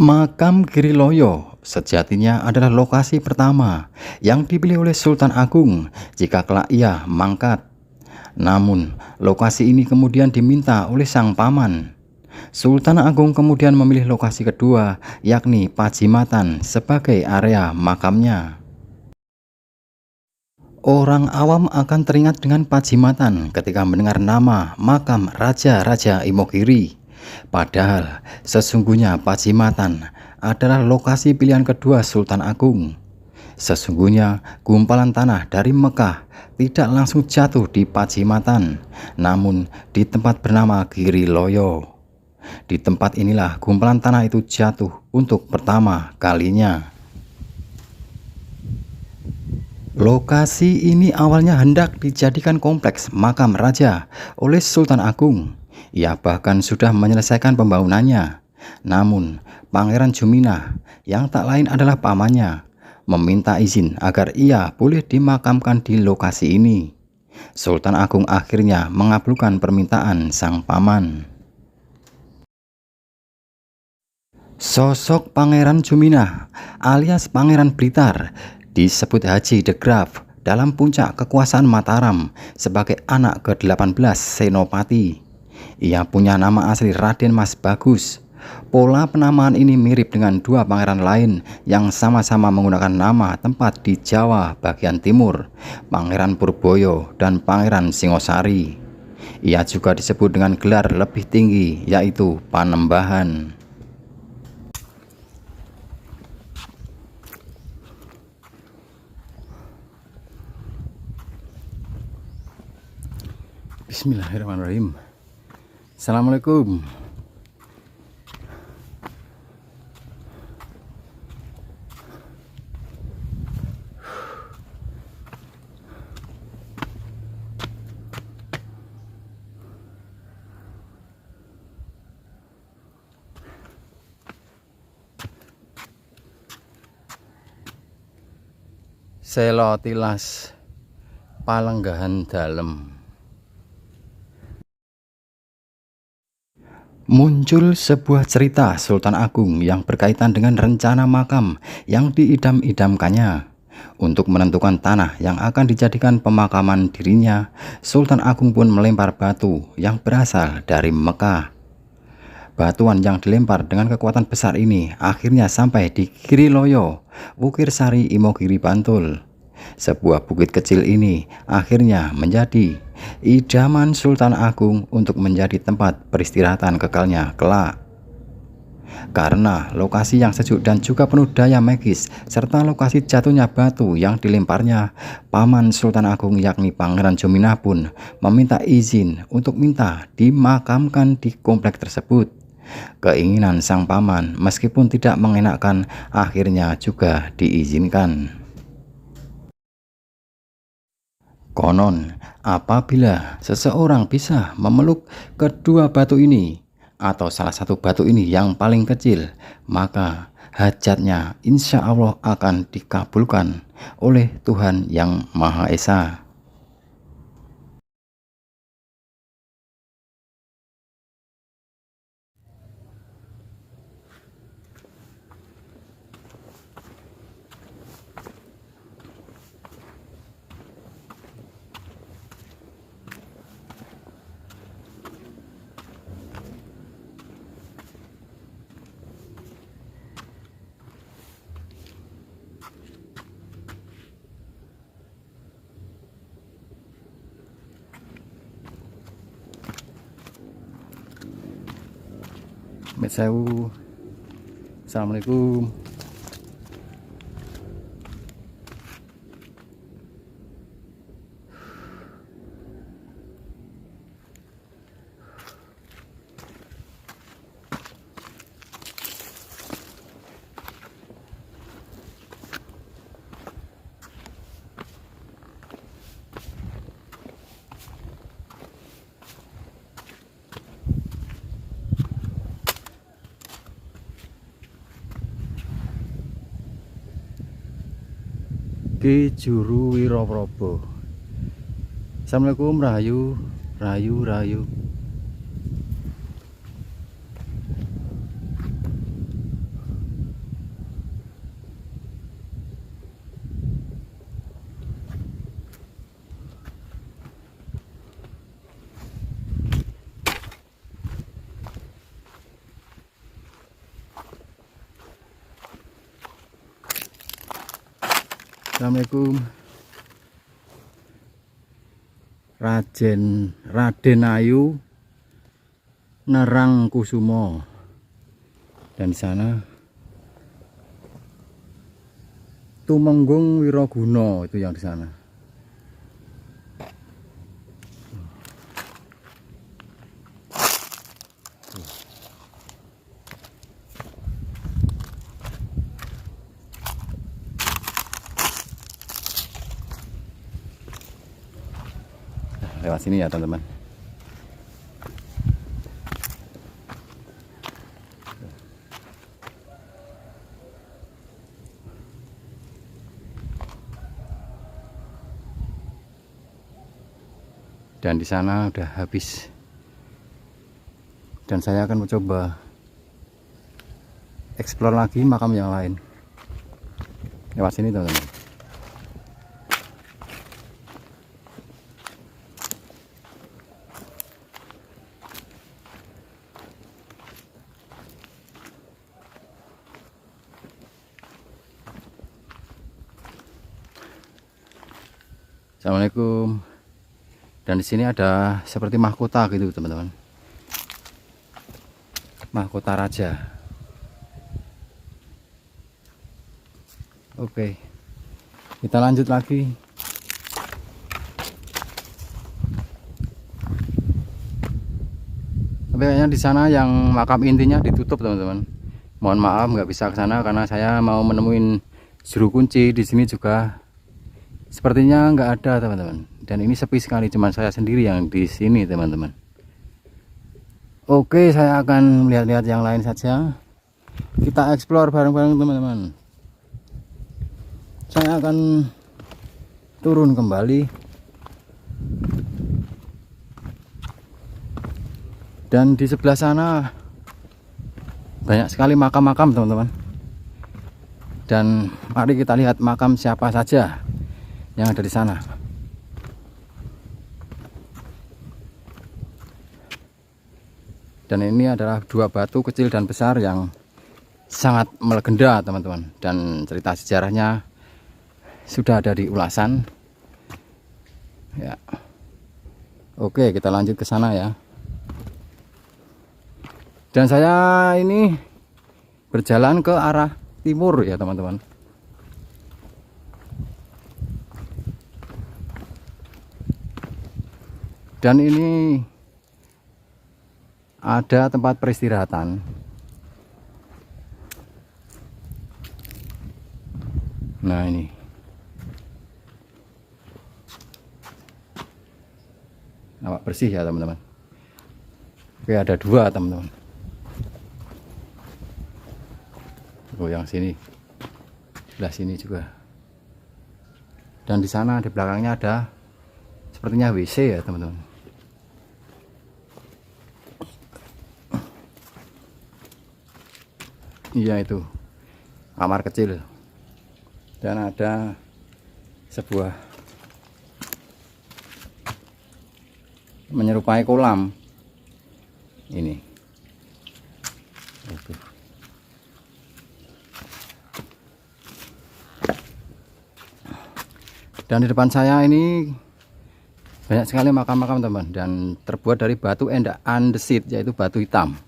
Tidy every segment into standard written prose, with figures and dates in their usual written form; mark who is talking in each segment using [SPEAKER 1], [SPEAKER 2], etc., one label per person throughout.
[SPEAKER 1] Makam Giriloyo sejatinya adalah lokasi pertama yang dipilih oleh Sultan Agung jika kelak ia mangkat. Namun, lokasi ini kemudian diminta oleh sang paman. Sultan Agung kemudian memilih lokasi kedua, yakni Pajimatan sebagai area makamnya. Orang awam akan teringat dengan Pajimatan ketika mendengar nama makam Raja-Raja Imogiri. Padahal sesungguhnya Pajimatan adalah lokasi pilihan kedua Sultan Agung. Sesungguhnya gumpalan tanah dari Mekah tidak langsung jatuh di Pajimatan, namun di tempat bernama Giriloyo. Di tempat inilah gumpalan tanah itu jatuh untuk pertama kalinya. Lokasi ini awalnya hendak dijadikan kompleks makam raja oleh Sultan Agung. Ia bahkan sudah menyelesaikan pembangunannya. Namun, Pangeran Juminah yang tak lain adalah pamannya meminta izin agar ia boleh dimakamkan di lokasi ini. Sultan Agung akhirnya mengabulkan permintaan sang paman. Sosok Pangeran Juminah alias Pangeran Blitar disebut Haji de Graaf dalam puncak kekuasaan Mataram sebagai anak ke-18 Senopati. Ia punya nama asli Raden Mas Bagus. Pola penamaan ini mirip dengan dua pangeran lain yang sama-sama menggunakan nama tempat di Jawa bagian timur, Pangeran Purboyo dan Pangeran Singosari. Ia juga disebut dengan gelar lebih tinggi, yaitu Panembahan. Bismillahirrahmanirrahim. Assalamualaikum. Selo tilas Palenggahan Dalem. Muncul sebuah cerita Sultan Agung yang berkaitan dengan rencana makam yang diidam-idamkannya. Untuk menentukan tanah yang akan dijadikan pemakaman dirinya, Sultan Agung pun melempar batu yang berasal dari Mekah. Batuan yang dilempar dengan kekuatan besar ini akhirnya sampai di Giriloyo, Wukirsari Imogiri Bantul. Sebuah bukit kecil ini akhirnya menjadi idaman Sultan Agung untuk menjadi tempat peristirahatan kekalnya kelak. Karena lokasi yang sejuk dan juga penuh daya magis serta lokasi jatuhnya batu yang dilemparnya, paman Sultan Agung yakni Pangeran Juminah pun meminta izin untuk minta dimakamkan di komplek tersebut. Keinginan sang paman meskipun tidak mengenakan akhirnya juga diizinkan. Konon, apabila seseorang bisa memeluk kedua batu ini atau salah satu batu ini yang paling kecil, maka hajatnya insya Allah akan dikabulkan oleh Tuhan Yang Maha Esa. Metsewu. Assalamualaikum. Ki Juru Wiroprobo. Assalamualaikum. Rahayu, rahayu, rahayu. Assalamualaikum. Raden Ayu Nerang Kusumo, dan di sana Tumenggung Wiraguna, itu yang di sana. Lewat sini ya teman-teman. Dan di sana udah habis. Dan saya akan mencoba explore lagi makam yang lain. Lewat sini teman-teman. Assalamualaikum. Dan di sini ada seperti mahkota gitu teman-teman, mahkota raja. Oke, kita lanjut lagi. Tapi kayaknya di sana yang makam intinya ditutup teman-teman. Mohon maaf nggak bisa ke sana karena saya mau menemuin juru kunci. Di sini juga sepertinya nggak ada teman-teman. Dan ini sepi sekali, cuma saya sendiri yang di sini teman-teman. Oke, saya akan melihat-lihat yang lain saja. Kita explore bareng-bareng teman-teman. Saya akan turun kembali. Dan di sebelah sana banyak sekali makam-makam teman-teman. Dan mari kita lihat makam siapa saja yang ada di sana. Dan ini adalah dua batu kecil dan besar yang sangat melegenda teman-teman. Dan cerita sejarahnya sudah ada di ulasan. Ya. Oke, kita lanjut ke sana ya. Dan saya ini berjalan ke arah timur ya teman-teman. Dan ini ada tempat peristirahatan. Nah ini. Nampak bersih ya teman-teman. Oke, ada dua teman-teman. Oh, yang sini. Sebelah sini juga. Dan di sana di belakangnya ada sepertinya WC ya teman-teman. Iya, itu kamar kecil. Dan ada sebuah menyerupai kolam. Ini. Oke. Dan di depan saya ini banyak sekali makam-makam teman, dan terbuat dari batu endak andesit, yaitu batu hitam.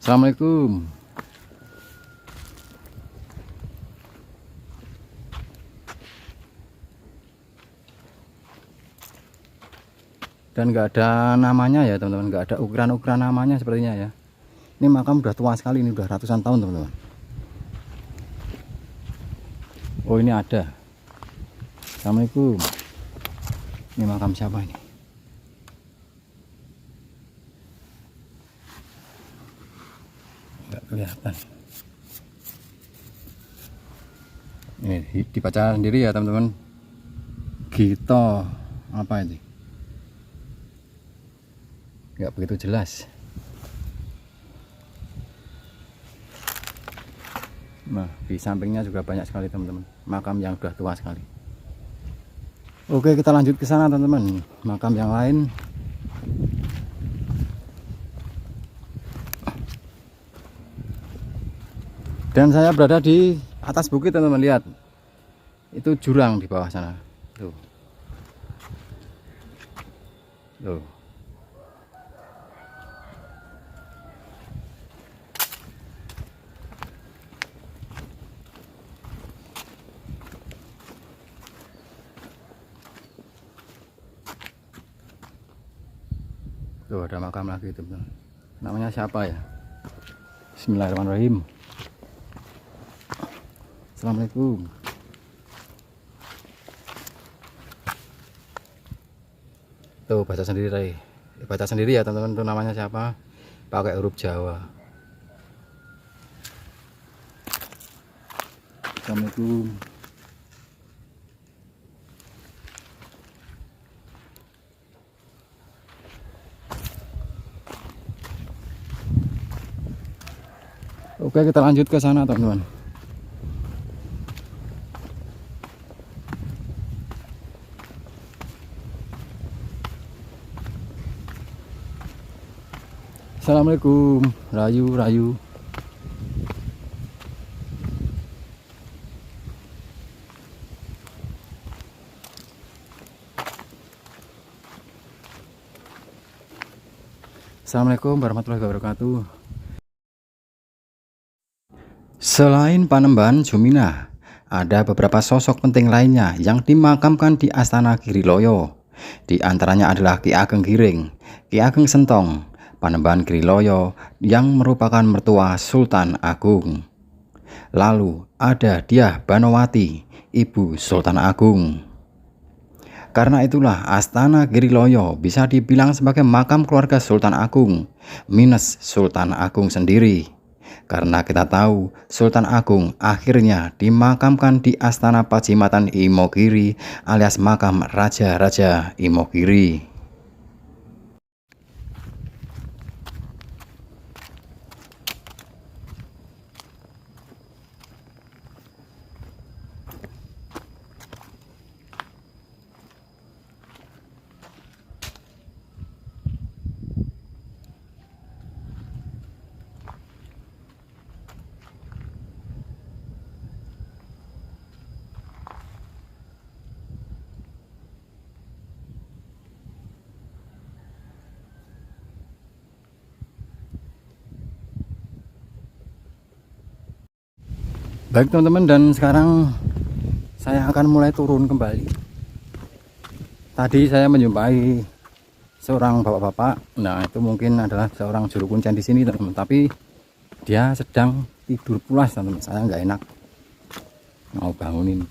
[SPEAKER 1] Assalamualaikum. Dan nggak ada namanya ya teman-teman, nggak ada ukuran-ukuran namanya sepertinya ya. Ini makam udah tua sekali, ini udah ratusan tahun teman-teman. Oh, ini ada. Assalamualaikum. Ini makam siapa ini? Nggak kelihatan. Ini dibaca sendiri ya teman-teman. Gito apa ini? Nggak begitu jelas. Nah, di sampingnya juga banyak sekali teman-teman, makam yang sudah tua sekali. Oke, kita lanjut ke sana teman-teman, makam yang lain. Dan saya berada di atas bukit, teman-teman. Lihat, itu jurang di bawah sana. Tuh. Tuh. Tuh ada makam lagi, teman-teman. Namanya siapa ya? Bismillahirrahmanirrahim. Assalamualaikum. Tuh baca sendiri ya, teman-teman. Tuh namanya siapa? Pakai huruf Jawa. Assalamualaikum. Oke, kita lanjut ke sana, teman-teman. Assalamualaikum, rayu. Assalamualaikum warahmatullahi wabarakatuh. Selain Panembahan Juminah, ada beberapa sosok penting lainnya yang dimakamkan di Astana Giriloyo. Di antaranya adalah Ki Ageng Giring, Ki Ageng Sentong, Panembahan Giriloyo yang merupakan mertua Sultan Agung. Lalu ada Dyah Banowati, ibu Sultan Agung. Karena itulah Astana Giriloyo bisa dibilang sebagai makam keluarga Sultan Agung minus Sultan Agung sendiri. Karena kita tahu Sultan Agung akhirnya dimakamkan di Astana Pajimatan Imogiri alias makam Raja-Raja Imogiri. Baik teman-teman, dan sekarang saya akan mulai turun kembali. Tadi saya menjumpai seorang bapak-bapak. Nah, itu mungkin adalah seorang juru kuncian di sini, teman-teman. Tapi dia sedang tidur pulas, teman-teman. Saya nggak enak mau bangunin.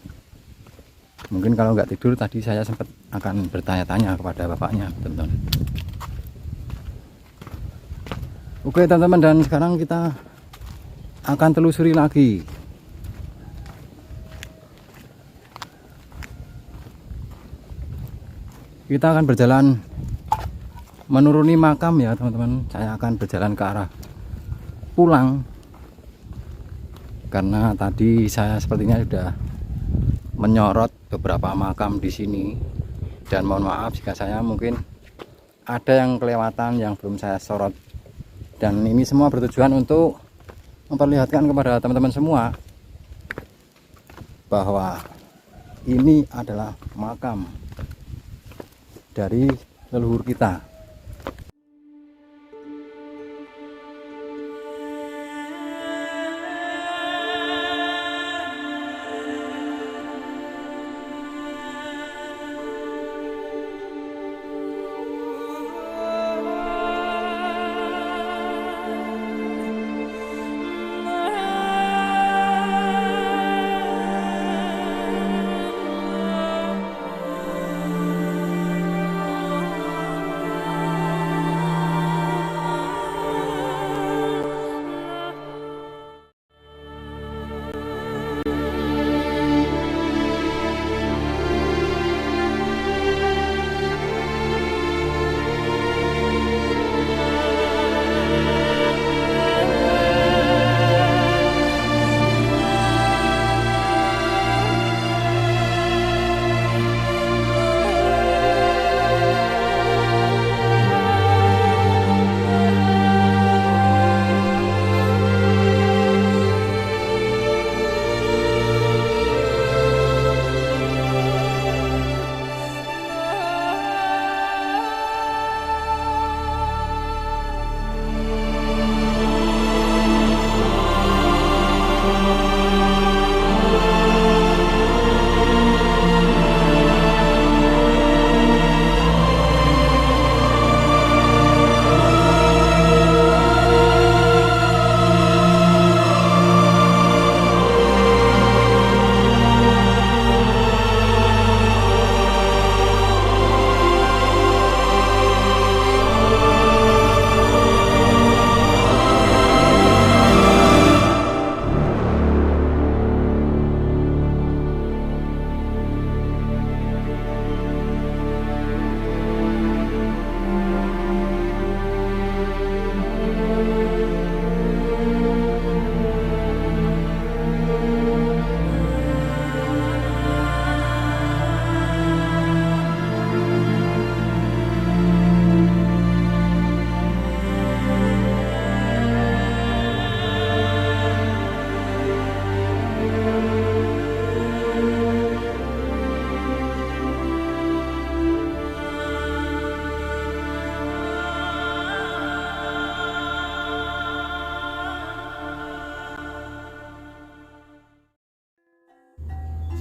[SPEAKER 1] Mungkin kalau nggak tidur tadi saya sempat akan bertanya-tanya kepada bapaknya, teman-teman. Oke teman-teman, dan sekarang kita akan telusuri lagi. Kita akan berjalan menuruni makam ya teman-teman. Saya akan berjalan ke arah pulang karena tadi saya sepertinya sudah menyorot beberapa makam di sini, dan mohon maaf jika saya mungkin ada yang kelewatan yang belum saya sorot. Dan ini semua bertujuan untuk memperlihatkan kepada teman-teman semua bahwa ini adalah makam dari leluhur kita.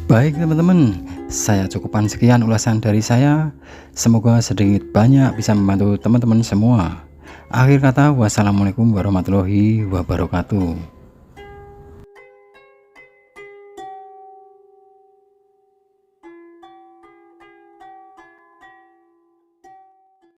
[SPEAKER 1] Baik teman-teman, saya cukupkan sekian ulasan dari saya. Semoga sedikit banyak bisa membantu teman-teman semua. Akhir kata, wassalamualaikum warahmatullahi wabarakatuh.